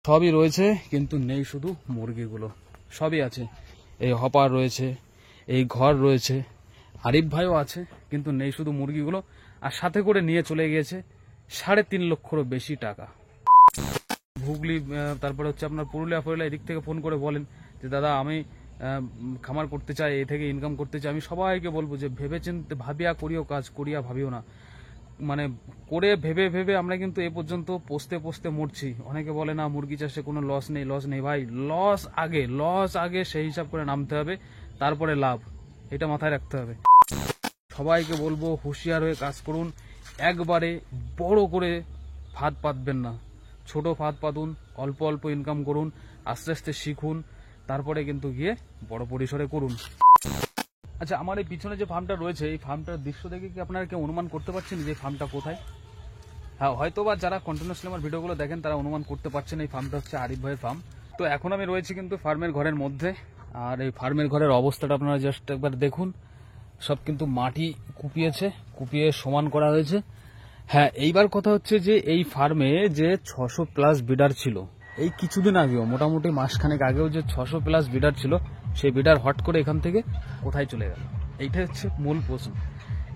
সবই রয়েছে কিন্তু নেই শুধু মুরগিগুলো। সবই আছে, এই হপার রয়েছে, এই ঘর রয়েছে, আরিফ ভাইও আছে, কিন্তু নেই শুধু মুরগিগুলো। আর সাথে করে নিয়ে চলে গিয়েছে 3.5 লক্ষেরও বেশি টাকা। হুগলি তারপরে হচ্ছে আপনার পুরুলিয়া এদিক থেকে ফোন করে বলেন যে দাদা আমি খামার করতে চাই, এ থেকে ইনকাম করতে চাই। আমি সবাইকে বলবো যে ভেবে চিন্তে ভাবিয়া করিও কাজ, করিয়া ভাবিও না। মানে করে ভেবে ভেবে আমরা কিন্তু এ পর্যন্ত পোষতে পোষতে মরছি। অনেকে বলে না মুরগি চাষে কোনো লস নেই। ভাই লস আগে সেই হিসাব করে নামতে হবে, তারপরে লাভ, এটা মাথায় রাখতে হবে। সবাইকে বলবো হুঁশিয়ার হয়ে কাজ করুন। একবারে বড় করে ফাঁদ পাতবেন না, ছোট ফাঁদ পাতুন, অল্প অল্প ইনকাম করুন, আস্তে আস্তে শিখুন, তারপরে কিন্তু গিয়ে বড় পরিসরে করুন। আচ্ছা, আমার এই পিছনে যে ফার্মটা রয়েছে, এই ফার্মটার দৃশ্য দেখে কি আপনারা কেউ অনুমান করতে পারছেন যে ফার্মটা কোথায়? হ্যাঁ, হয়তো বা যারা কন্টিনিউসলি আমার ভিডিওগুলো দেখেন তারা অনুমান করতে পারছেন এই ফার্মটা হচ্ছে আরিফ ভাইয়ের ফার্ম। তো এখন আমি রয়েছি কিন্তু ফার্মের ঘরের মধ্যে। আর এই ফার্মের ঘরের অবস্থাটা আপনারা জাস্ট একবার দেখুন। সব কিন্তু মাটি কুপিয়ে সমান করা হয়েছে। হ্যাঁ, এইবার কথা হচ্ছে যে এই ফার্মে যে 600+ বিডার ছিল, এই কিছুদিন আগেও মোটামুটি মাসখানেক আগেও যে 600+ বিডার ছিল, সেই বিডার হট করে এখান থেকে কোথায় চলে গেল, এইটাই হচ্ছে মূল প্রশ্ন।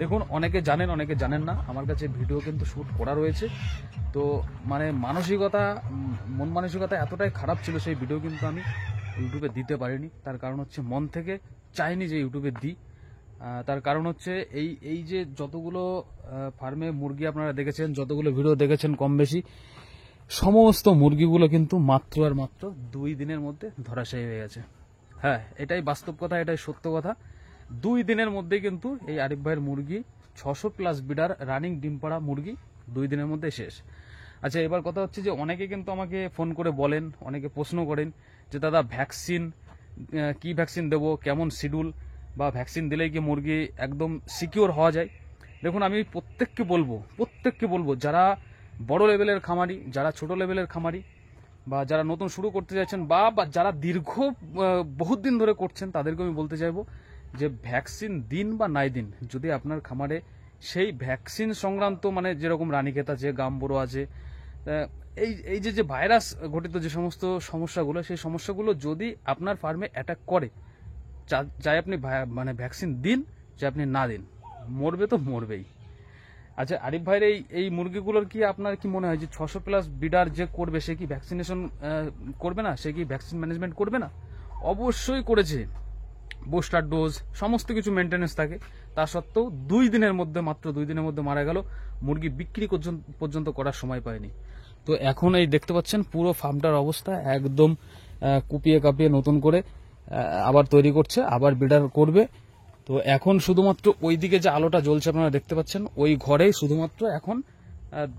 দেখুন, অনেকে জানেন অনেকে জানেন না, আমার কাছে ভিডিও কিন্তু শ্যুট করা রয়েছে। তো মানে মন মানসিকতা এতটাই খারাপ ছিল, সেই ভিডিও কিন্তু আমি ইউটিউবে দিতে পারিনি। তার কারণ হচ্ছে মন থেকে চাইনি যে ইউটিউবে দিই। তার কারণ হচ্ছে এই যে যতগুলো ফার্মে মুরগি আপনারা দেখেছেন, যতগুলো ভিডিও দেখেছেন কম বেশি, সমস্ত মুরগিগুলো কিন্তু মাত্র 2 দিনের মধ্যে ধরাশায়ী হয়ে গেছে। হ্যাঁ, এটাই বাস্তব কথা, এটাই সত্য কথা। 2 দিনের মধ্যে কিন্তু এই আরিফ ভাইয়ের মুরগি 600+ বিডার রানিং ডিম পাড়া মুরগি 2 দিনের মধ্যে শেষ। আচ্ছা, এবার কথা হচ্ছে যে অনেকে কিন্তু আমাকে ফোন করে বলেন, অনেকে প্রশ্ন করেন যে দাদা ভ্যাকসিন, কি ভ্যাকসিন দেবো, কেমন শিডিউল, বা ভ্যাকসিন দিলেই কি মুরগি একদম সিকিউর হওয়া যায়? দেখুন, আমি প্রত্যেককে বলবো যারা বড় লেভেলের খামারি, যারা ছোট লেভেলের খামারি, বা যারা নতুন শুরু করতে চাইছেন, বা যারা দীর্ঘ বহুত দিন ধরে করছেন, তাদেরকে আমি বলতে চাইবো যে ভ্যাকসিন দিন বা নাই দিন, যদি আপনার খামারে সেই ভ্যাকসিন সংক্রান্ত মানে যেরকম রানীক্ষেত আছে, গাম্বুরো আছে, এই যে ভাইরাস ঘটিত যে সমস্ত সমস্যাগুলো, সেই সমস্যাগুলো যদি আপনার ফার্মে অ্যাটাক করে, চাই আপনি মানে ভ্যাকসিন দিন, চাই আপনি না দিন, মরবে তো মরবেই। আচ্ছা, আরিফ ভাইয়ের এই মুরগিগুলোর কি আপনার কি মনে হয় যে 600+ বিডার যে করবে সে কি ভ্যাকসিনেশন করবে না? সে কি ভ্যাকসিন ম্যানেজমেন্ট করবে না? অবশ্যই করেছে। বুস্টার ডোজ সমস্ত কিছু মেনটেন্যান্স থাকে, তা সত্ত্বেও মাত্র 2 দিনের মধ্যে মারা গেল। মুরগি বিক্রি পর্যন্ত করার সময় পায়নি। তো এখন এই দেখতে পাচ্ছেন পুরো ফার্মটার অবস্থা একদম কুপিয়ে কাঁপিয়ে নতুন করে আবার তৈরি করছে, আবার বিডার করবে। তো এখন শুধুমাত্র ওই দিকে যে আলোটা জ্বলছে আপনারা দেখতে পাচ্ছেন, ওই ঘরেই শুধুমাত্র এখন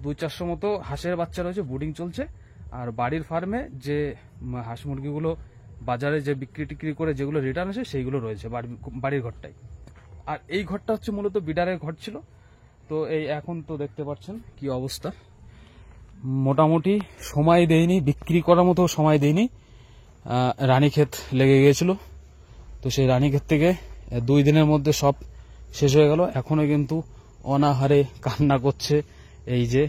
200-400 মতো হাঁসের বাচ্চা রয়েছে, ব্রুডিং চলছে। আর বাড়ির ফার্মে যে হাঁস মুরগিগুলো বাজারে যে বিক্রি করে যেগুলো রিটার্ন আসে, সেইগুলো রয়েছে বাড়ির ঘরটাই। আর এই ঘরটা হচ্ছে মূলত বিডারের ঘর ছিল। তো এই এখন তো দেখতে পাচ্ছেন কি অবস্থা, মোটামুটি সময় দেয়নি, বিক্রি করার মতো সময় দেয়নি। রানীক্ষেত লেগে গিয়েছিল, তো সেই রানীক্ষেত থেকে 2 দিনের মধ্যে সব শেষ হয়ে গেল। এখনো কিন্তু অনাহারে কান্না করছে এই যে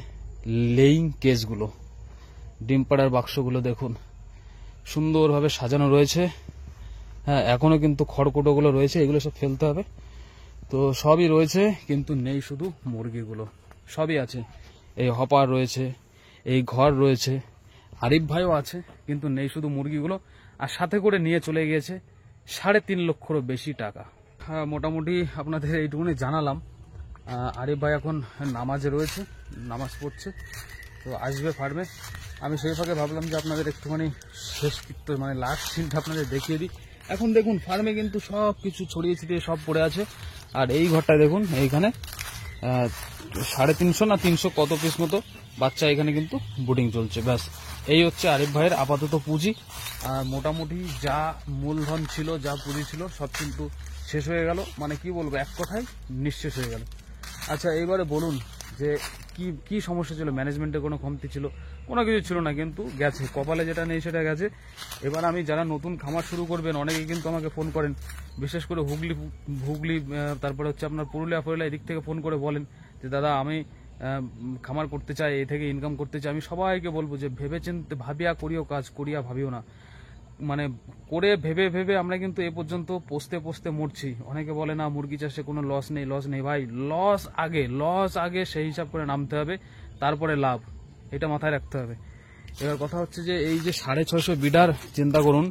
লেইং কেসগুলো। ডিম পাড়ার বাক্সগুলো দেখুন সুন্দরভাবে সাজানো রয়েছে। হ্যাঁ, এখনো কিন্তু খড়কুটোগুলো রয়েছে, এগুলো সব ফেলতে হবে। তো সবই রয়েছে কিন্তু নেই শুধু মুরগিগুলো। সবই আছে, এই হপার রয়েছে, এই ঘর রয়েছে, আরিফ ভাইও আছে, কিন্তু নেই শুধু মুরগিগুলো। আর সাথে করে নিয়ে চলে গিয়েছে 3.5 লক্ষেরও বেশি টাকা। হ্যাঁ, মোটামুটি আপনাদের এইটুকুনি জানালাম। আরিফ ভাই এখন নামাজে রয়েছে, নামাজ পড়ছে, তো আসবে ফার্মে। আমি সেই ফাঁকে ভাবলাম যে আপনাদের একটুখানি শেষকৃত্য মানে লাস্ট সিনটা আপনাদের দেখিয়ে দিই। এখন দেখুন ফার্মে কিন্তু সব কিছু ছড়িয়ে ছিটিয়ে সব পড়ে আছে। আর এই ঘরটা দেখুন, এইখানে 350 না 300 কত পিস মতো বাচ্চা এখানে কিন্তু ব্রুডিং চলছে। ব্যাস, এই হচ্ছে আরিফ ভাইয়ের আপাতত পুঁজি। আর মোটামুটি যা মূলধন ছিল, যা পুঁজি ছিল, সব কিন্তু শেষ হয়ে গেল। মানে কি বলবো, এক কথায় নিঃশেষ হয়ে গেল। আচ্ছা, এইবারে বলুন যে কি সমস্যা ছিল? ম্যানেজমেন্টের কোনো কমতি ছিল? কোনো কিছু ছিল না, কিন্তু গেছে, কপালে যেটা নেই সেটা গেছে। এবার আমি যারা নতুন খামার শুরু করবেন, অনেকেই কিন্তু আমাকে ফোন করেন, বিশেষ করে হুগলি তারপরে হচ্ছে আপনার পুরুলিয়া এদিক থেকে ফোন করে বলেন যে দাদা আমি খামার করতে চায়, এ থেকে ইনকাম করতে চায়, আমি সবাইকে বলবো যে ভেবে চিন্তে ভাবিয়া করিও কাজ, করিয়া ভাবিও না। মানে করে ভেবে ভেবে আমরা কিন্তু এ পর্যন্ত পোষতে পোষতে মরছি। অনেকে বলে না মুরগি চাষে কোনো লস নেই, লস নেই। ভাই লস আগে সেই হিসাব করে নামতে হবে, তারপরে লাভ, এটা মাথায় রাখতে হবে। এবার কথা হচ্ছে যে এই যে 650 বিডার চিন্তা করুন,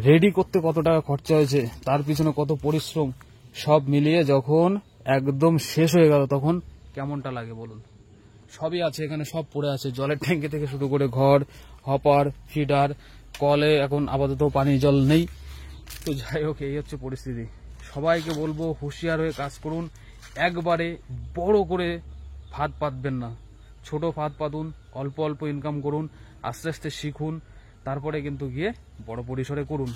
রেডি করতে কত টাকা খরচা হয়েছে, তার পিছনে কত পরিশ্রম, সব মিলিয়ে যখন একদম শেষ হয়ে গেল তখন কেমনটা লাগে বলুন। সবই আছে এখানে, সব পড়ে আছে, জলের ট্যাঙ্কি থেকে শুরু করে ঘর, হপার, ফিডার, কলে এখন আপাতত পানি জল নেই। তো যাই হোক, এই হচ্ছে পরিস্থিতি। সবাইকে বলবো হুঁশিয়ার হয়ে কাজ করুন, একবারে বড় করে ফাঁদ পাতবেন না, ছোট ফাঁদ পাতুন, অল্প অল্প ইনকাম করুন, আস্তে আস্তে শিখুন, তারপরে কিন্তু গিয়ে বড় পরিসরে করুন।